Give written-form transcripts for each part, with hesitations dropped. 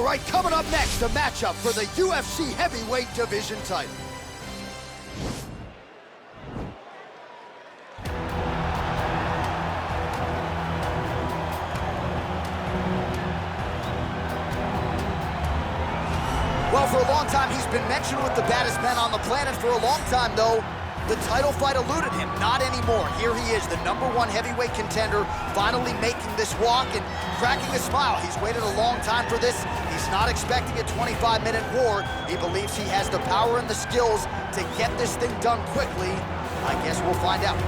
All right, coming up next, a matchup for the UFC heavyweight division title. Well, for a long time, he's been mentioned with the baddest men on the planet. For a long time, though, the title fight eluded him. Not anymore. Here he is, the #1 heavyweight contender, finally making this walk and cracking a smile. He's waited a long time for this. He's not expecting a 25-minute war. He believes he has the power and the skills to get this thing done quickly. I guess we'll find out.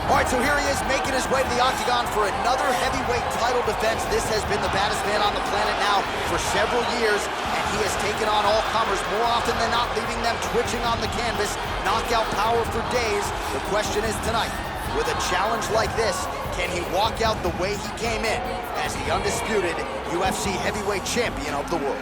All right, so here he is making his way to the octagon for another heavyweight title defense. This has been the baddest man on the planet now for several years, and he has taken on all comers more often than not, leaving them twitching on the canvas. Knockout power for days. The question is tonight, with a challenge like this, can he walk out the way he came in as the undisputed UFC heavyweight champion of the world?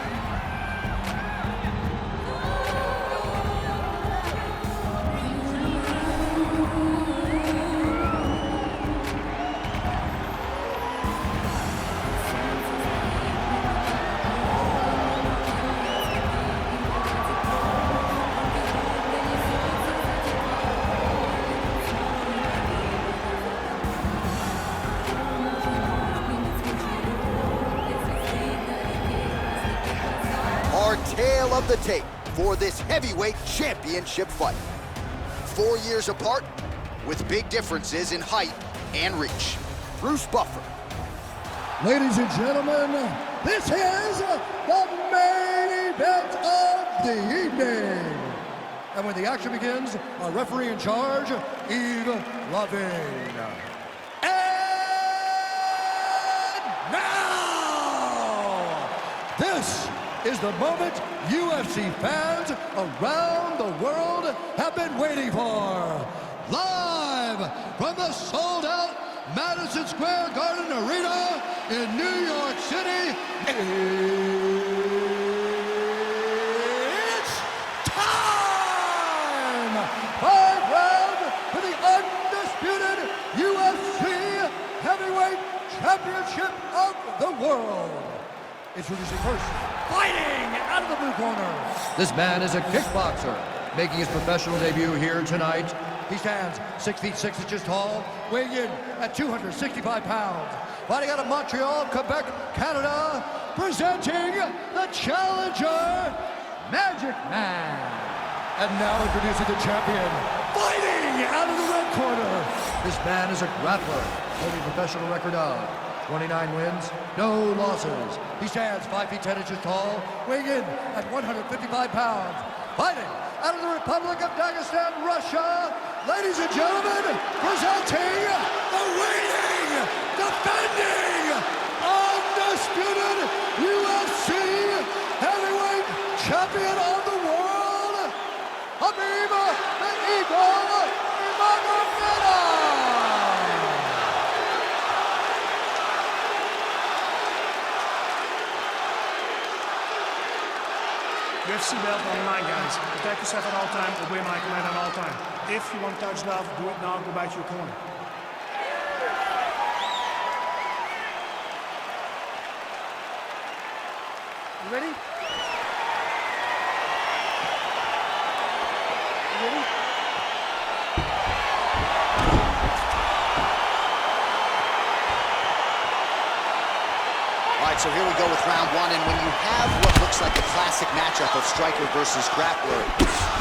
Our tale of the tape for this heavyweight championship fight. 4 years apart, with big differences in height and reach. Bruce Buffer. Ladies and gentlemen, this is the main event of the evening. And when the action begins, our referee in charge, Yves Lavigne. And now, this is the moment UFC fans around the world have been waiting for. Live from the sold-out Madison Square Garden Arena in New York City, it's time! 5 rounds for the undisputed UFC Heavyweight Championship of the world. Introducing first, fighting out of the blue corner. This man is a kickboxer, making his professional debut here tonight. He stands 6 feet 6 inches tall, weighing in at 265 pounds. Fighting out of Montreal, Quebec, Canada, presenting the challenger, Magic Man. And now introducing the champion, fighting out of the red corner. This man is a grappler, holding a professional record of 29 wins, no losses. He stands 5 feet 10 inches tall, weighing in at 155 pounds. Fighting out of the Republic of Dagestan, Russia, ladies and gentlemen, presenting the reigning, defending, undisputed UFC heavyweight champion of the world, Khabib Nurmagomedov. UFC belt on the line, guys. Protect yourself at all time, obey my command at all time. If you want to touch love, do it now, go back to your corner. You ready? You ready? All right, so here we go with round one, and when you have what looks like a classic matchup of striker versus grappler,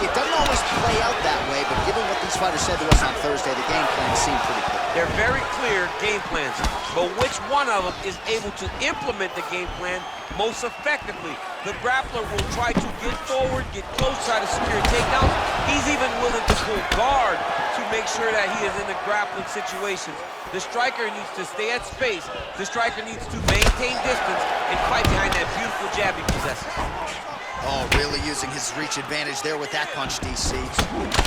it doesn't always play out that way, but given what these fighters said to us on Thursday, the game plan seemed pretty clear. They're very clear game plans, but which one of them is able to implement the game plan most effectively? The grappler will try to get forward, get close, try to secure takedowns. He's even willing to pull guard to make sure that he is in the grappling situations. The striker needs to stay at space. The striker needs to maintain distance and fight behind that beautiful jab he possesses. Oh, really using his reach advantage there with that punch, DC.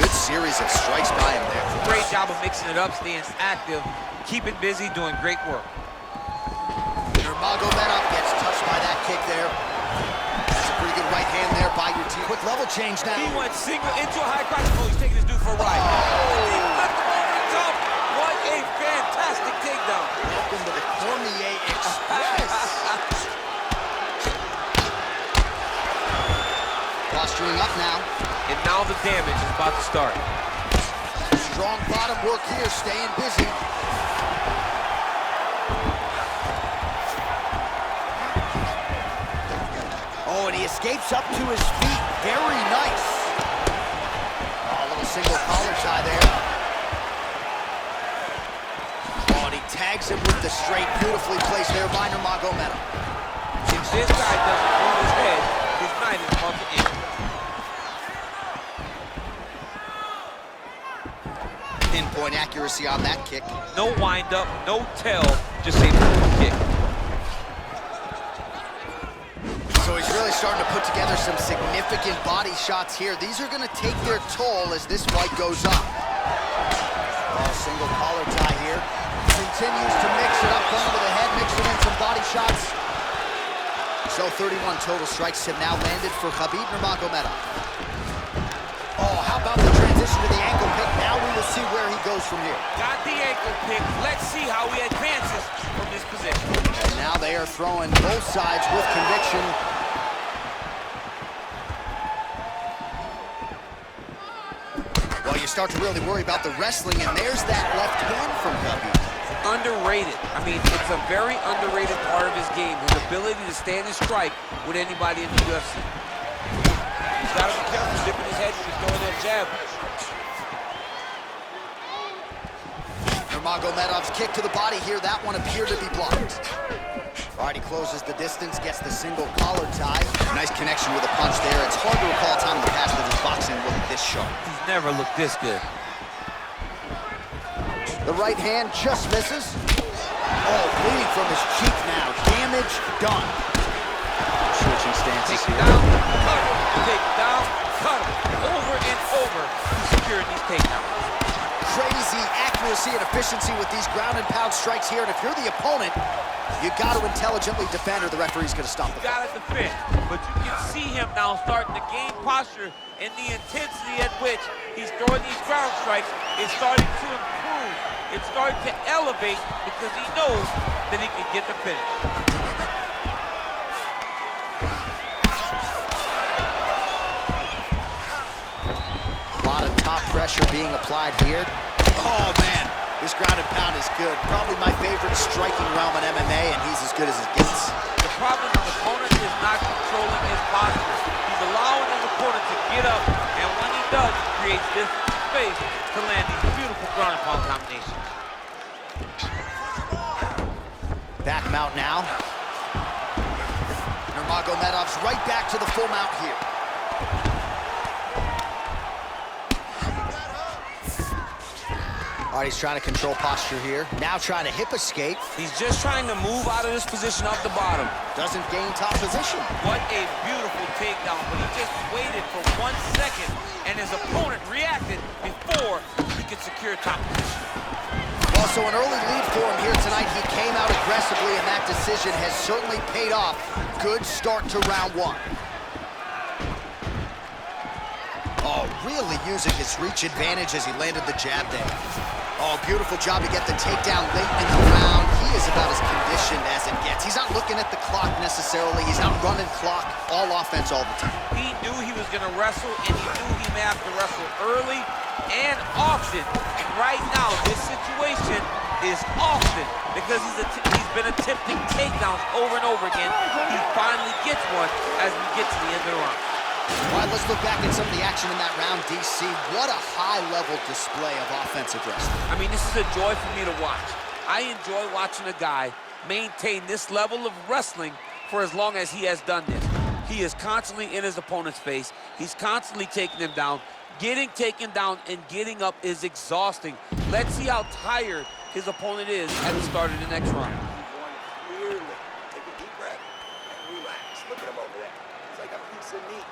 Good series of strikes by him there. job of mixing it up, staying active, keeping busy, doing great work. Nurmagomedov gets touched by that kick there. That's a pretty good right hand there by your team. Quick level change now. He went single into a high cross. Oh, he's taking his dude for a ride. He flipped him over the top. What a fantastic takedown. Welcome to the Cormier Express. Posturing up now. And now the damage is about to start. Strong bottom work here, staying busy. Oh, and he escapes up to his feet. Very nice. Oh, a little single collar tie there. Oh, and he tags him with the straight. Beautifully placed there by Nurmagomedov. If this guy doesn't move his head, his night is about to end. Pinpoint accuracy on that kick. No wind up, no tail, just a full kick. So he's really starting to put together some significant body shots here. These are going to take their toll as this fight goes up. Oh, single collar tie here. Continues to mix it up, going to the head, mixing in some body shots. So 31 total strikes have now landed for Khabib Nurmagomedov. Oh, how about the transition to the ankle pick? Now we will see where he goes from here. Got the ankle pick. Let's see how he advances from this position. And now they are throwing both sides with conviction. Well, you start to really worry about the wrestling, and there's that left hand from Khabib. Underrated. I mean, it's a very underrated part of his game, his ability to stand and strike with anybody in the UFC. He's got to be careful dipping his head when he's throwing that jab. Nurmagomedov's kick to the body here, that one appeared to be blocked. All right, he closes the distance, gets the single collar tie. Nice connection with a punch there. It's hard to recall a time in the past that his boxing looked this sharp. He's never looked this good. The right hand just misses. Oh, bleeding from his cheek now. Damage done. Switching stances Take here. down, cut him, take down, cut him. Over and over, he's securing these takedowns. Crazy accuracy and efficiency with these ground and pound strikes here. And if you're the opponent, you got to intelligently defend or the referee's going to stop the fight. Got to defend, but you can see him now starting to gain posture, and the intensity at which he's throwing these ground strikes is starting to improve. It's starting to elevate because he knows that he can get the finish. A lot of top pressure being applied here. Oh, man, this ground and pound is good. Probably my favorite striking realm in MMA, and he's as good as it gets. The problem is the opponent is not controlling his posture. He's allowing his opponent to get up, and when he does, he creates this space to land these beautiful ground and pound combinations. Back mount now. Nurmagomedov's right back to the full mount here. All right, he's trying to control posture here. Now trying to hip escape. He's just trying to move out of this position off the bottom. Doesn't gain top position. What a beautiful takedown, but he just waited for 1 second, and his opponent reacted before he could secure top position. Well, so an early lead for him here tonight. He came out aggressively, and that decision has certainly paid off. Good start to round one. Oh, really using his reach advantage as he landed the jab there. Oh, beautiful job to get the takedown late in the round. He is about as conditioned as it gets. He's not looking at the clock necessarily. He's not running clock, all offense all the time. He knew he was going to wrestle, and he knew he may have to wrestle early and often. And right now, this situation is often because he's been attempting takedowns over and over again. He finally gets one as we get to the end of the round. All right, let's look back at some of the action in that round, DC. What a high-level display of offensive wrestling. I mean, this is a joy for me to watch. I enjoy watching a guy maintain this level of wrestling for as long as he has done this. He is constantly in his opponent's face. He's constantly taking him down. Getting taken down and getting up is exhausting. Let's see how tired his opponent is at the start of the next round. Clearly, take a deep breath and relax. Look at him over there. It's like a piece of meat.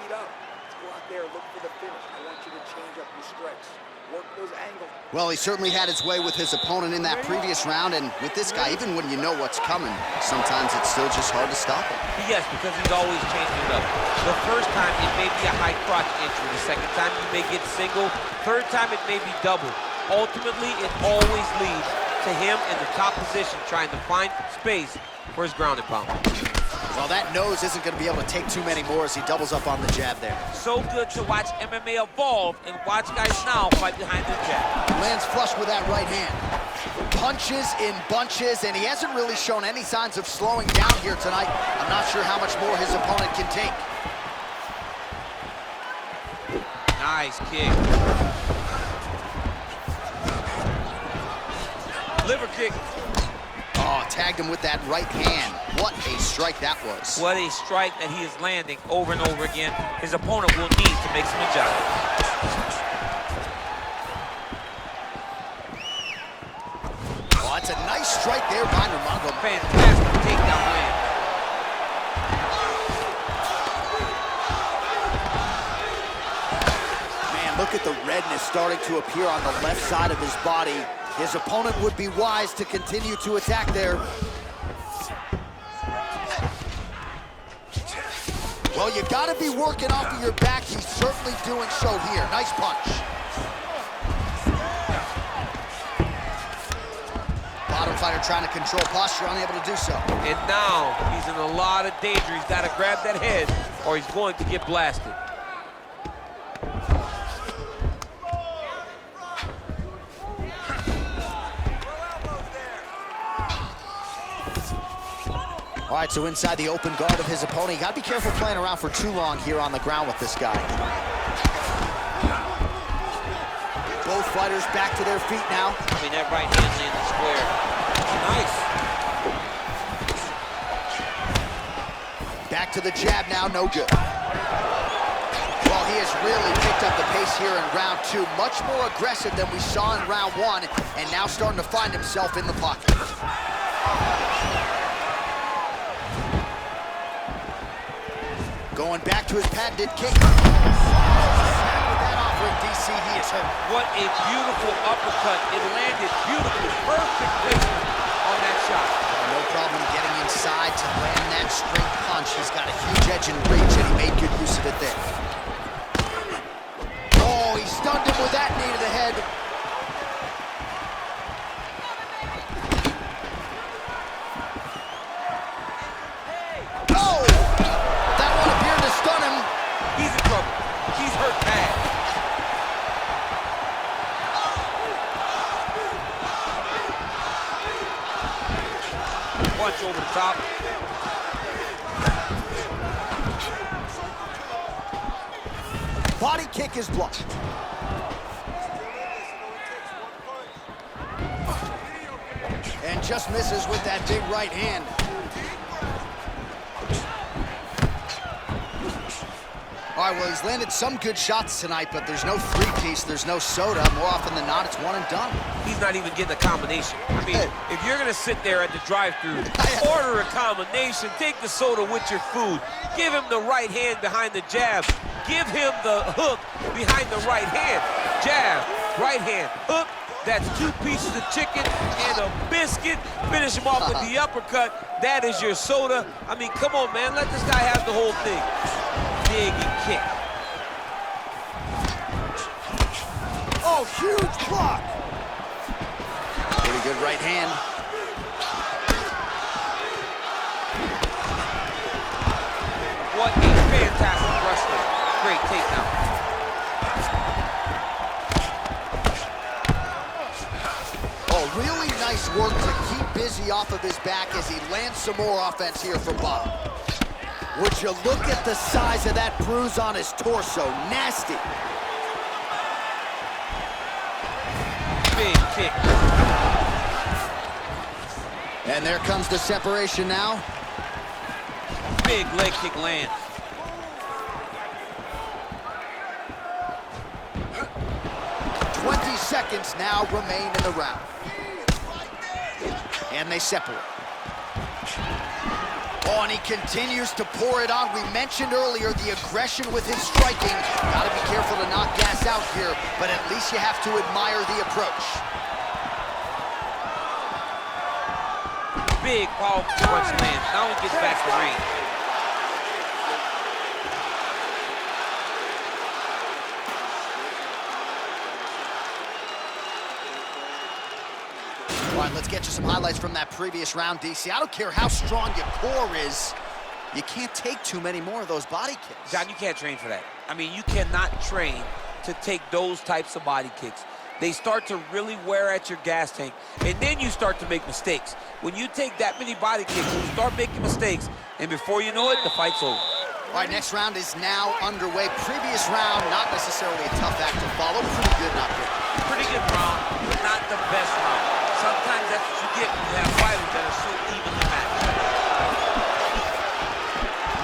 Beat up. Let's go out there there, look for the finish. I want you to change up your strikes. Work those angles. Well, he certainly had his way with his opponent in that previous round, and with this guy, even when you know what's coming, sometimes it's still just hard to stop him. Yes, because he's always changing it up. The first time, it may be a high crotch injury. The second time, you may get single. Third time, it may be double. Ultimately, it always leads to him in the top position, trying to find space for his ground and pound. Well, that nose isn't going to be able to take too many more as he doubles up on the jab there. So good to watch MMA evolve and watch guys now fight behind the jab. Lands flush with that right hand. Punches in bunches, and he hasn't really shown any signs of slowing down here tonight. I'm not sure how much more his opponent can take. Nice kick. Liver kick. Oh, tagged him with that right hand. What a strike that was. What a strike that he is landing over and over again. His opponent will need to make some adjustments. Oh, that's a nice strike there by Nurmagomedov. Fantastic takedown land. Man, look at the redness starting to appear on the left side of his body. His opponent would be wise to continue to attack there. Well, you gotta be working off of your back. He's certainly doing so here. Nice punch. Bottom fighter trying to control posture, unable to do so. And now he's in a lot of danger. He's got to grab that head or he's going to get blasted. All right, so inside the open guard of his opponent, you gotta be careful playing around for too long here on the ground with this guy. Both fighters back to their feet now. I mean, that right hand landed square. Nice. Back to the jab now, no good. Well, he has really picked up the pace here in round two. Much more aggressive than we saw in round one, and now starting to find himself in the pocket. Going back to his patented kick. With that offering, DC, he is hurt. What a beautiful uppercut. It landed beautifully. Perfect placement on that shot. No problem getting inside to land that straight punch. He's got a huge edge and reach, and he made good use of it there. Oh, he stunned him with that knee to the head. He's in trouble. He's hurt bad. Punch over the top. Body kick is blocked. And just misses with that big right hand. All right, well, he's landed some good shots tonight, but there's no three-piece, there's no soda. More often than not, it's one and done. He's not even getting a combination. I mean, if you're gonna sit there at the drive-thru, order a combination, take the soda with your food, give him the right hand behind the jab, give him the hook behind the right hand. Jab, right hand, hook, that's 2 pieces of chicken and a biscuit. Finish him off with the uppercut. That is your soda. I mean, come on, man, let this guy have the whole thing. Big kick. Oh, huge block. Pretty good right hand. What a fantastic wrestler. Great takedown. Oh, really nice work to keep busy off of his back as he lands some more offense here from Bob. Would you look at the size of that bruise on his torso? Nasty. Big kick. And there comes the separation now. Big leg kick lands. Seconds now remain in the round. And they separate. Oh, and he continues to pour it on. We mentioned earlier the aggression with his striking. Gotta be careful to not gas out here, but at least you have to admire the approach. Big, powerful punch lands. Now he gets back to range. All right, let's get you some highlights from that previous round, DC. I don't care how strong your core is, you can't take too many more of those body kicks. John, you can't train for that. I mean, you cannot train to take those types of body kicks. They start to really wear at your gas tank, and then you start to make mistakes. When you take that many body kicks, you start making mistakes, and before you know it, the fight's over. All right, next round is now underway. Previous round, not necessarily a tough act to follow. Pretty good, not good. Pretty good round, but not the best round. Sometimes that's what you get when you have fighters that are so evenly matched.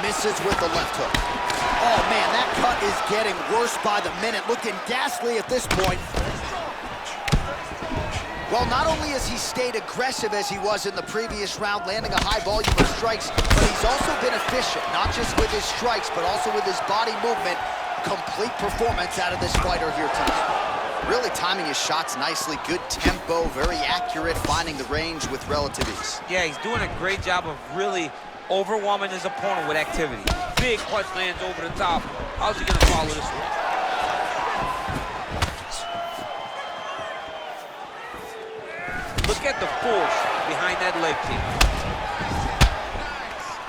Misses with the left hook. Oh, man, that cut is getting worse by the minute. Looking ghastly at this point. Well, not only has he stayed aggressive as he was in the previous round, landing a high volume of strikes, but he's also been efficient, not just with his strikes, but also with his body movement. Complete performance out of this fighter here tonight. Really timing his shots nicely, good tempo, very accurate, finding the range with relative ease. Yeah, he's doing a great job of really overwhelming his opponent with activity. Big punch lands over the top. How's he gonna follow this one? Look at the force behind that leg kick.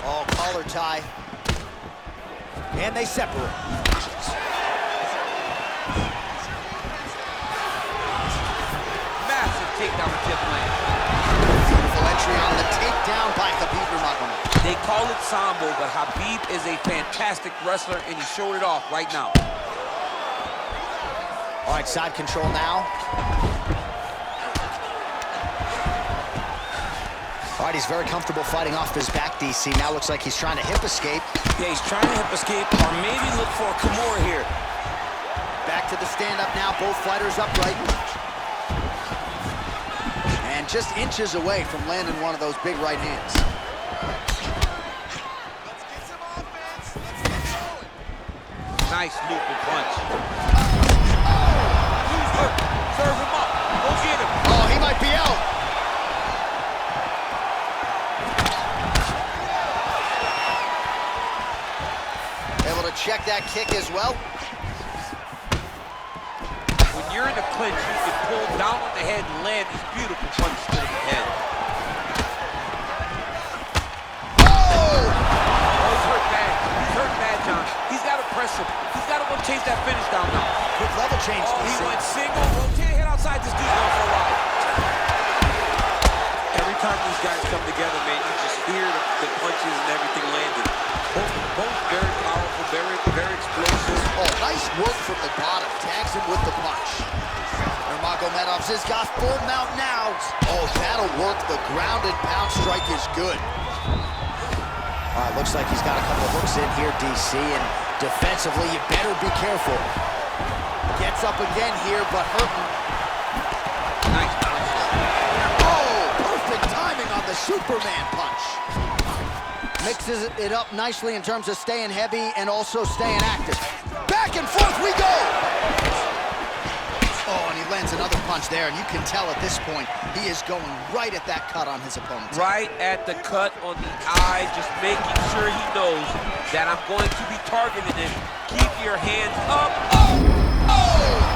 Oh, collar tie. And they separate. Takedown with tip land. Beautiful entry on the takedown by Khabib Nurmagomedov. They call it Sambo, but Khabib is a fantastic wrestler, and he showed it off right now. All right, side control now. All right, he's very comfortable fighting off his back, DC. Now looks like he's trying to hip escape. Yeah, he's trying to hip escape, or maybe look for a Kimura here. Back to the stand-up now, both fighters upright. And just inches away from landing one of those big right hands. Let's get some offense. Let's get going. Nice looping punch. Who's hurt? Serve him up. Go get him. Oh, he might be out. Able to check that kick as well. When you're in the clinch, you can pull down on the head and land these beautiful punches to the head. Oh! He's hurt bad. He's hurt bad, John. He's got to press him. He's got to go chase that finish down now. Quick level change. Oh, he went single. Rotate head outside. This dude's going for a ride. Every time these guys come together, man, you just hear the punches and everything landing. Both very powerful, very explosive. Oh, nice work from the bottom. Tags him with the punch. Nurmagomedov has got full mount now. Oh, that'll work. The grounded pound strike is good. All right, looks like he's got a couple hooks in here, DC, and defensively, you better be careful. Gets up again here, but hurting. Nice punch. Oh, perfect timing on the Superman punch. Mixes it up nicely in terms of staying heavy and also staying active. Back and forth we go! Oh, and he lands another punch there, and you can tell at this point, he is going right at that cut on his opponent. Right at the cut on the eye, just making sure he knows that I'm going to be targeting him. Keep your hands up. Oh! Oh!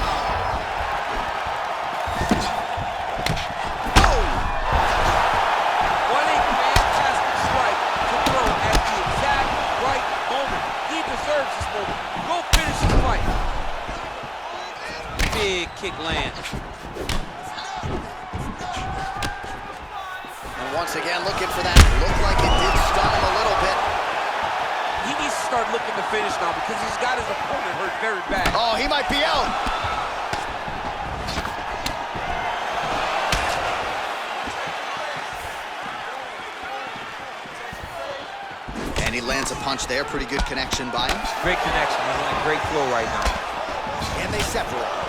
Big kick lands. And once again, looking for that. Looked like it did stun him a little bit. He needs to start looking to finish now because he's got his opponent hurt very bad. Oh, he might be out. And he lands a punch there. Pretty good connection by him. Great connection. He's on a great flow right now. And they separate.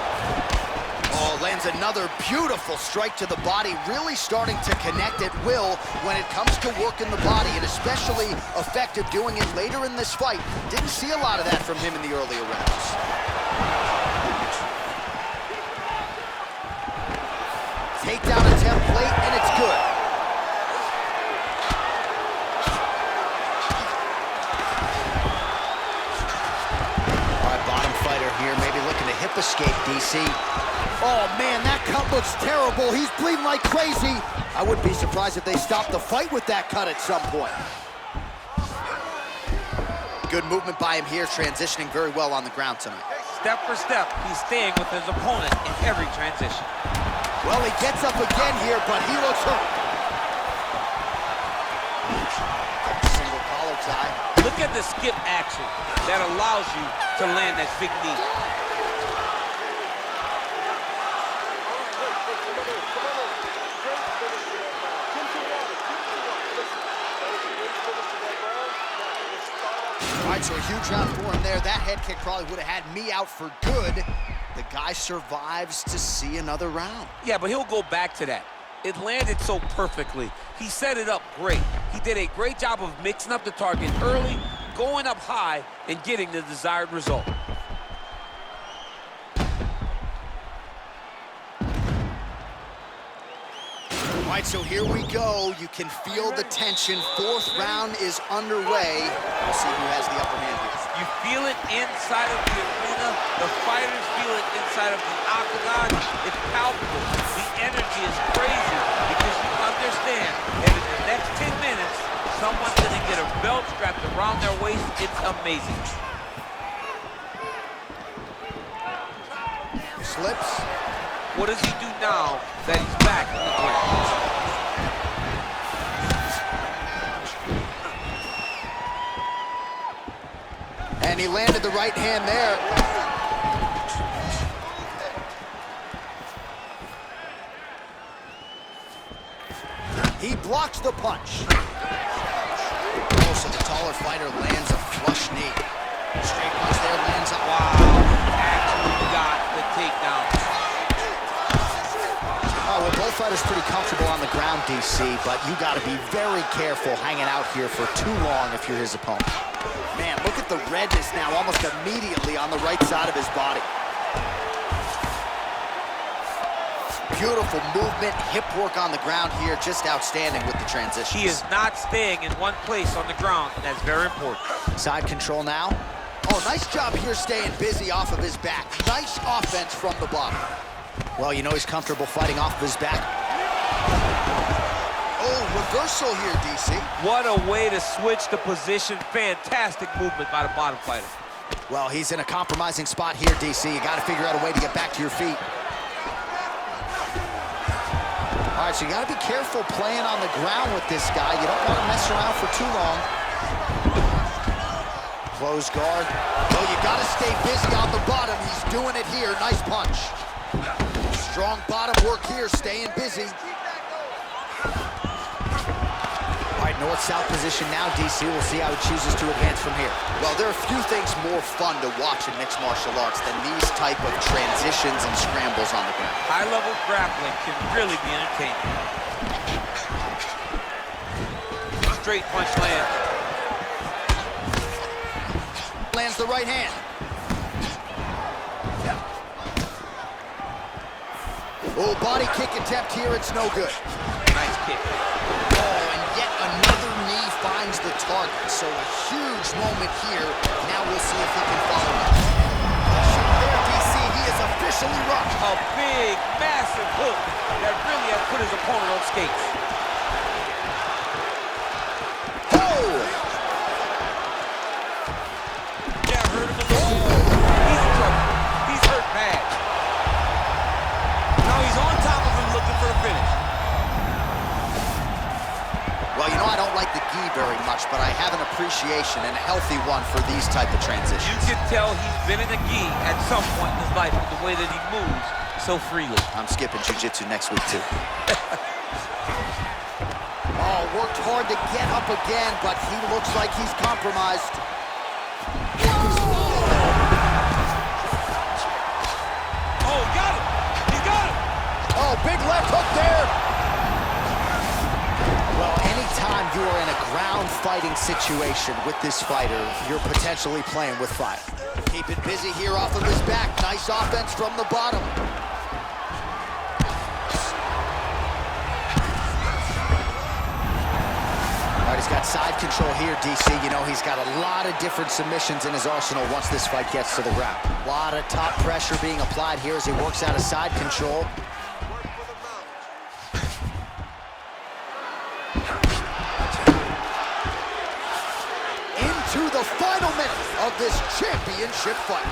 Oh, lands another beautiful strike to the body, really starting to connect at will when it comes to working the body, and especially effective doing it later in this fight. Didn't see a lot of that from him in the earlier rounds. Takedown attempt late, and it's good. All right, bottom fighter here, maybe looking to hip escape, DC. Oh, man, that cut looks terrible. He's bleeding like crazy. I wouldn't be surprised if they stopped the fight with that cut at some point. Good movement by him here, transitioning very well on the ground tonight. Step for step, he's staying with his opponent in every transition. Well, he gets up again here, but he looks hurt. Single collar tie. Look at the skip action that allows you to land that big knee. All right, so a huge round for him there. That head kick probably would have had me out for good. The guy survives to see another round. Yeah, but he'll go back to that. It landed so perfectly. He set it up great. He did a great job of mixing up the target early, going up high, and getting the desired result. All right, so here we go. You can feel the tension. Fourth round is underway. We'll see who has the upper hand here. You feel it inside of the arena. The fighters feel it inside of the octagon. It's palpable. The energy is crazy because you understand that in the next 10 minutes, someone's going to get a belt strapped around their waist. It's amazing. Slips. What does he do now that he's back in the ring? And he landed the right hand there. He blocks the punch. Oh, so the taller fighter lands a flush knee. Straight punch there, lands up. Wow, actually got the takedown. Oh, well, both fighters pretty comfortable on the ground, DC, but you got to be very careful hanging out here for too long if you're his opponent. Man, look at the redness now almost immediately on the right side of his body. Beautiful movement, hip work on the ground here, just outstanding with the transitions. He is not staying in one place on the ground, and that's very important. Side control now. Oh, nice job here staying busy off of his back. Nice offense from the bottom. Well, you know he's comfortable fighting off of his back. Oh, reversal here, DC. What a way to switch the position. Fantastic movement by the bottom fighter. Well, he's in a compromising spot here, DC. You got to figure out a way to get back to your feet. All right, so you got to be careful playing on the ground with this guy. You don't want to mess around for too long. Close guard. Well, you got to stay busy on the bottom. He's doing it here. Nice punch. Strong bottom work here, staying busy. All right, north-south position now, DC. We'll see how he chooses to advance from here. Well, there are a few things more fun to watch in mixed martial arts than these type of transitions and scrambles on the ground. High-level grappling can really be entertaining. Straight punch lands. Lands the right hand. Oh, body kick attempt here, it's no good. Nice kick. Oh, and yet another knee finds the target. So a huge moment here. Now we'll see if he can follow up. There, DC, he is officially rocked. A big, massive hook that really has put his opponent on skates. Oh! Yeah, hurt him a little. He's in trouble. He's hurt bad. Now he's on top of him looking for a finish. Well, you know, I don't like the gi very much, but I have an appreciation and a healthy one for these type of transitions. You can tell he's been in the gi at some point in his life with the way that he moves so freely. I'm skipping jiu-jitsu next week, too. Oh, worked hard to get up again, but he looks like he's compromised. Oh, got him! He got big left hook there. Well, anytime you are in a ground fighting situation with this fighter, you're potentially playing with fire. Keep it busy here off of his back. Nice offense from the bottom. All right, he's got side control here, DC. You know, he's got a lot of different submissions in his arsenal once this fight gets to the ground. A lot of top pressure being applied here as he works out of side control. Into the final minute of this championship fight.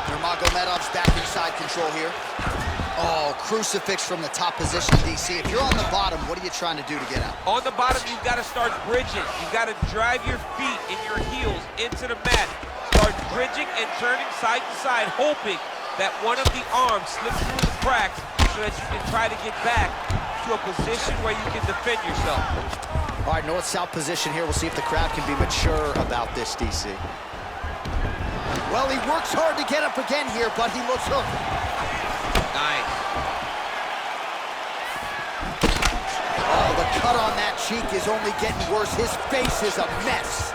Nurmagomedov's back in side control here. Oh, crucifix from the top position, DC. If you're on the bottom, what are you trying to do to get out? On the bottom, you've got to start bridging. You've got to drive your feet and your heels into the mat. Start bridging and turning side to side, hoping that one of the arms slips through the cracks so that you can try to get back to a position where you can defend yourself. All right, north-south position here. We'll see if the crowd can be mature about this, DC. Well, he works hard to get up again here, but he looks hooked. Nice. Oh, the cut on that cheek is only getting worse. His face is a mess.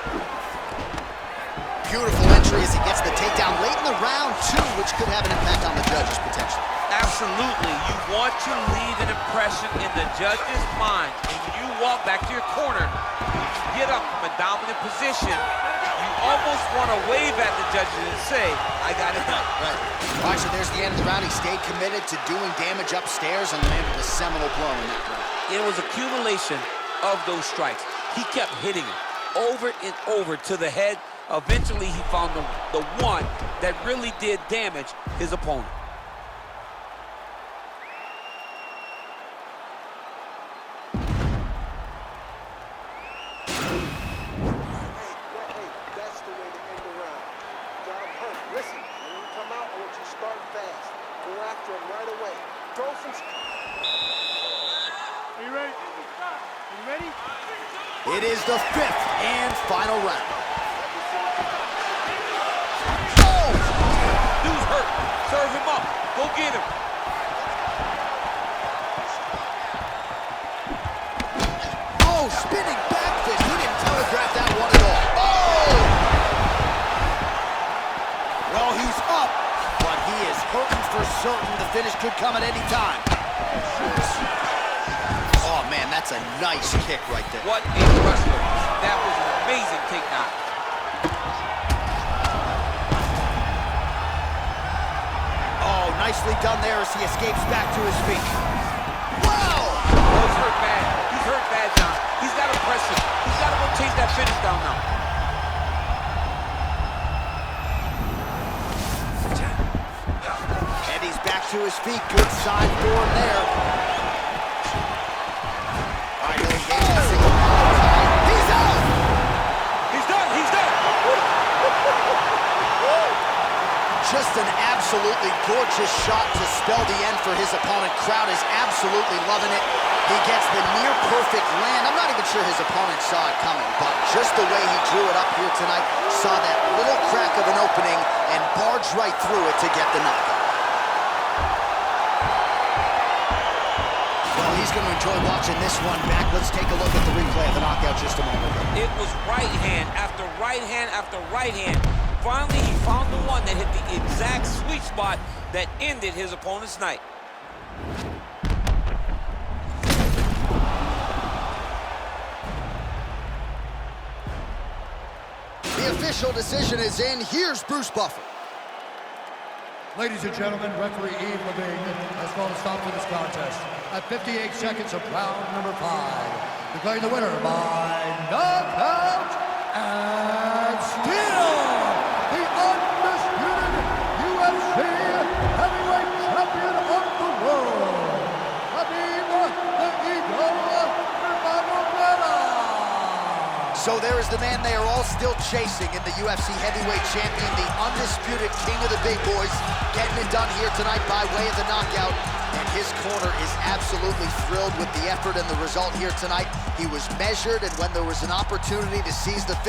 Beautiful entry as he gets the takedown late in the round, too, which could have an impact on the judges, potentially. Absolutely. You want to leave an impression in the judge's mind. And when you walk back to your corner, you get up from a dominant position, you almost want to wave at the judges and say, I got it done. Right. All right, so there's the end of the round. He stayed committed to doing damage upstairs and landed a seminal blow in that round. It was accumulation of those strikes. He kept hitting it over and over to the head. Eventually, he found the one that really did damage his opponent. That's the way to end the round. John Hurt, listen, when you come out, I want you to start fast. Go after him right away. Throw some... Are you ready? Are you ready? It is the fifth and final round. Oh! Dude's hurt. Serve him up. Go get him. Oh, spinning back fist. He didn't telegraph that one at all. Oh! Well, he's up, but he is hurting for certain. The finish could come at any time. Oh, man, that's a nice kick right there. What a wrestler. That was an amazing takedown. Oh, nicely done there as he escapes back to his feet. Wow! Oh, he's hurt bad. He's hurt bad, John. He's got to press him. He's got to go chase that finish down now. And he's back to his feet. Good sign for him there. All right, he'll engage in a single power. He's out! He's done. He's done. Just an absolutely gorgeous shot to spell the end for his opponent. Crowd is absolutely loving it. He gets the near-perfect land. I'm not even sure his opponent saw it coming, but just the way he drew it up here tonight, saw that little crack of an opening and barged right through it to get the knockout. Well, he's going to enjoy watching this one back. Let's take a look at the replay of the knockout just a moment ago. It was right hand after right hand after right hand. Finally, he found the one that hit the exact sweet spot that ended his opponent's night. The official decision is in. Here's Bruce Buffer. Ladies and gentlemen, referee Yves Levine has called a stop to this contest at 58 seconds of round number 5. Declaring the winner by knockout and still the undisputed UFC heavyweight champion of the world, Khabib Nurmagomedov. So there is the man they are all still chasing in the UFC heavyweight champion, the undisputed king of the big boys, getting it done here tonight by way of the knockout. And his corner is absolutely thrilled with the effort and the result here tonight. He was measured, and when there was an opportunity to seize the finish,